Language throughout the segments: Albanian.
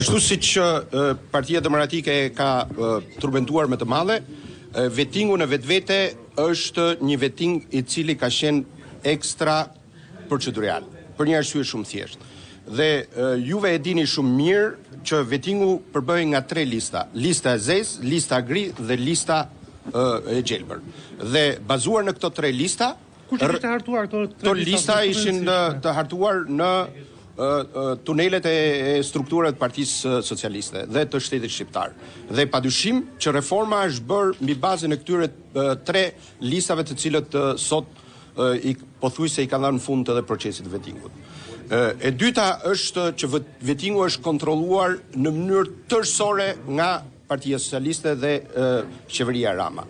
Ashtu siç Partia Demokratike ka turbentuar me të madhe, vetingu në vetvete është një veting i cili ka qenë ekstra procedurial, për një arsye shumë thjeshtë. Dhe juve e dini shumë mirë që vetingu përbëhej nga 3 lista: lista e zezë, lista gri dhe lista e gjelbër. Dhe bazuar në këto 3 lista, kush ishte hartuar këto lista ishin të hartuar në tunelet e strukturave të Partisë Socialiste dhe të Shtetit Shqiptar. Dhe padyshim që reforma është bërë mbi bazën e këtyre 3 listave të cilët sot pothuajse i kanë dhënë fund edhe procesit të vetingut. E dyta është që vetingu është kontrolluar në mënyrë tërësore nga Partia Socialiste dhe qeveria Rama.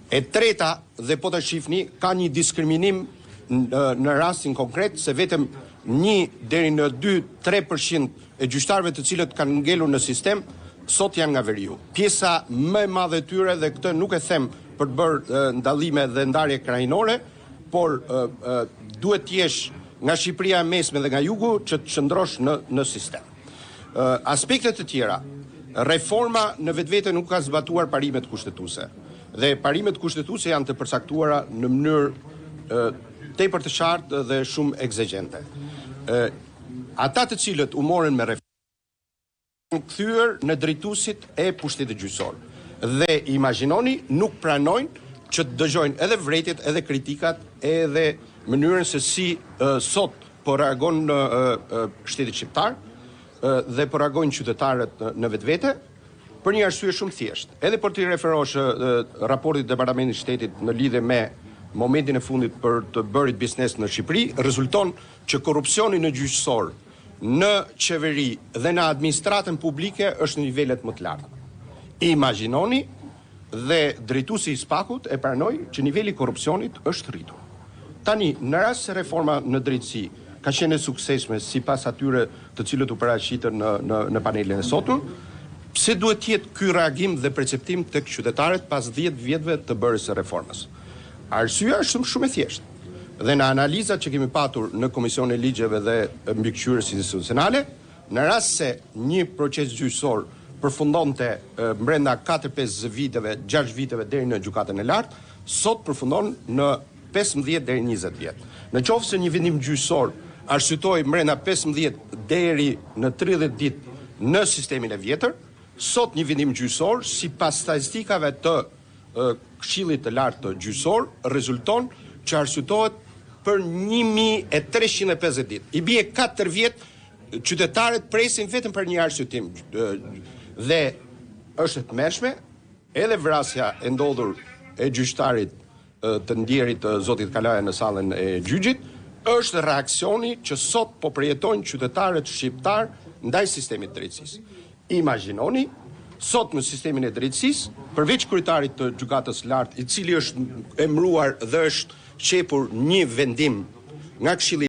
E treta, dhe po ta shihni, ka një diskriminim në rastin konkret se vetëm 1 deri në 2-3% e gjyqtarëve të cilët kanë ngelur në sistem sot janë nga veriu. Pjesa më e madhe e tyre, dhe këtë nuk e them për të bërë ndallime dhe ndarje krajinore, por duhet të jesh nga Shqipëria e mesme dhe nga jugu që të qëndrosh në sistem. Aspektet të tjera, reforma në vetvete nuk ka zbatuar parimet kushtetuese. Dhe parimet kushtetuese janë të përcaktuara në mënyrë tepër të qartë dhe shumë egzagjente. Ata të cilët u morën me reformë janë kthyer në drejtuesit e pushtetit gjyqësor. Dhe imagjinoni, nuk pranojnë që të dëgjojnë edhe vërejtjet, edhe kritikat, edhe mënyrën se si sot po reagon shteti shqiptar dhe po reagojnë qytetarët në vetvete, për një arsye shumë thjeshtë. Edhe për të referosh raportit të Departamentit të Shtetit në lidhje me momentin e fundit për të bërit biznes në Shqipëri, rezulton që korrupsioni në gjyqësor, në qeveri dhe në administratën publike është në nivelet më të larta. Imagjinoni, dhe drejtuesi i SPAK-ut e pranoi që niveli i korrupsionit është rritur. Tani, në rast se reforma në drejtësi ka qenë e suksesshme sipas atyre të cilët u paraqitën në panelin e sotëm, pse duhet të jetë ky reagim dhe perceptim tek qytetarët pas 10 vjetëve të bërjes së reformës? Arsyeja është shumë e thjeshtë. Dhe në analizat që kemi patur në Komisionin e Ligjeve dhe Mbikëqyrjes Institucionale, në rast se një proces gjyqësor përfundonte brenda 4-5 viteve, 6 viteve deri në gjykatën e lartë, sot përfundon në 15 deri 20 vjet. Në qoftë se një vendim gjyqësor arsyetoi brenda 15 deri në 30 ditë në sistemin e vjetër, sot një vendim gjyqësor sipas statistikave të Këshillit të Lartë të Gjyqësor rezulton që arsyetohet për 1350 ditë. I bie 4 vjet qytetarët presin vetëm për një arsyetim. Dhe është e tmerrshme edhe vrasja e ndodhur e gjyqtarit të ndjerit zotit Kalaja në sallën e gjyqit, është reaksioni që sot po përjetojnë qytetarët shqiptar ndaj sistemit të drejtësisë. Imagjinoni, sot në sistemin e drejtësisë, përveç kryetarit të gjykatës së lartë, i cili është emëruar dhe është qepur një vendim nga Këshilli